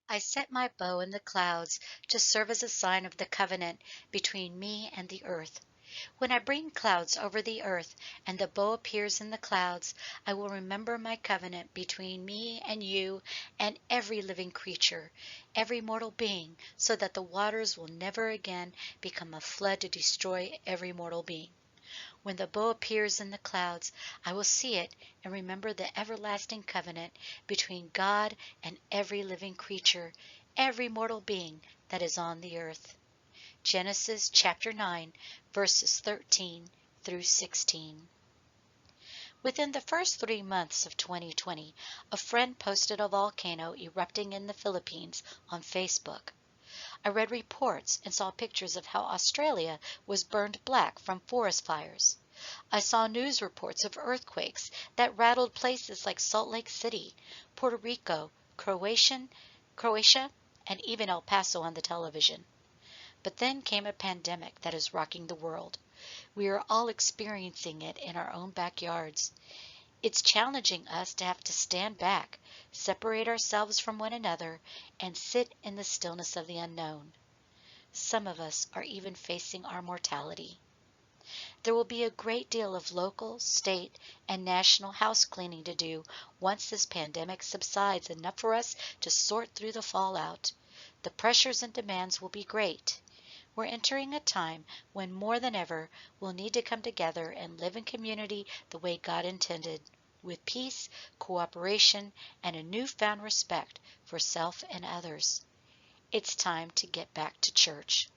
I set my bow in the clouds to serve as a sign of the covenant between me and the earth. When I bring clouds over the earth and the bow appears in the clouds, I will remember my covenant between me and you and every living creature, every mortal being, so that the waters will never again become a flood to destroy every mortal being. When the bow appears in the clouds, I will see it and remember the everlasting covenant between God and every living creature, every mortal being that is on the earth. Genesis chapter 9, verses 13 through 16. Within the first 3 months of 2020, a friend posted a volcano erupting in the Philippines on Facebook. I read reports and saw pictures of how Australia was burned black from forest fires. I saw news reports of earthquakes that rattled places like Salt Lake City, Puerto Rico, Croatia, and even El Paso on the television. But then came a pandemic that is rocking the world. We are all experiencing it in our own backyards. It's challenging us to have to stand back, separate ourselves from one another, and sit in the stillness of the unknown. Some of us are even facing our mortality. There will be a great deal of local, state, and national house cleaning to do once this pandemic subsides enough for us to sort through the fallout. The pressures and demands will be great. We're entering a time when more than ever we'll need to come together and live in community the way God intended, with peace, cooperation, and a newfound respect for self and others. It's time to get back to church.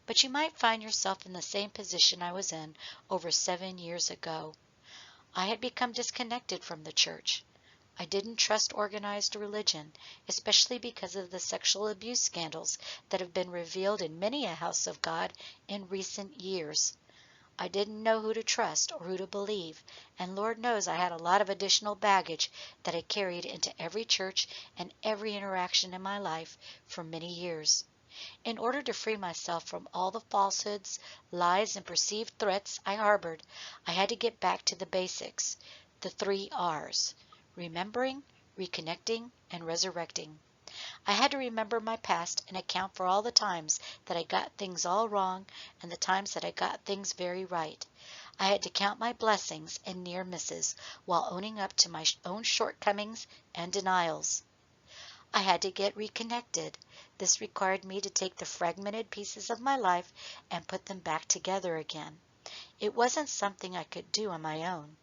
But you might find yourself in the same position I was in over 7 years ago. I had become disconnected from the church. I didn't trust organized religion, especially because of the sexual abuse scandals that have been revealed in many a house of God in recent years. I didn't know who to trust or who to believe, and Lord knows I had a lot of additional baggage that I carried into every church and every interaction in my life for many years. In order to free myself from all the falsehoods, lies, and perceived threats I harbored, I had to get back to the basics, the 3 R's: remembering, reconnecting, and resurrecting. I had to remember my past and account for all the times that I got things all wrong and the times that I got things very right. I had to count my blessings and near misses while owning up to my own shortcomings and denials. I had to get reconnected. This required me to take the fragmented pieces of my life and put them back together again. It wasn't something I could do on my own.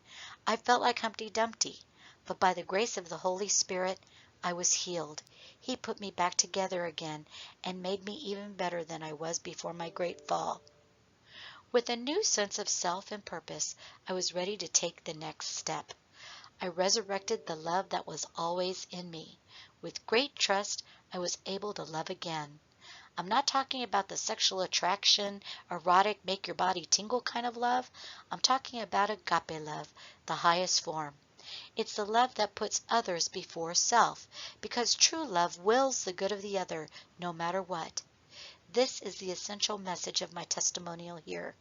I felt like Humpty Dumpty, but by the grace of the Holy Spirit, I was healed. He put me back together again and made me even better than I was before my great fall. With a new sense of self and purpose, I was ready to take the next step. I resurrected the love that was always in me. With great trust, I was able to love again. I'm not talking about the sexual attraction, erotic, make your body tingle kind of love. I'm talking about agape love, the highest form. It's the love that puts others before self, because true love wills the good of the other, no matter what. This is the essential message of my testimonial here.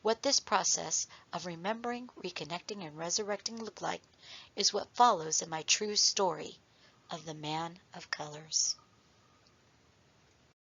What this process of remembering, reconnecting, and resurrecting look like is what follows in my true story of the Man of Colors.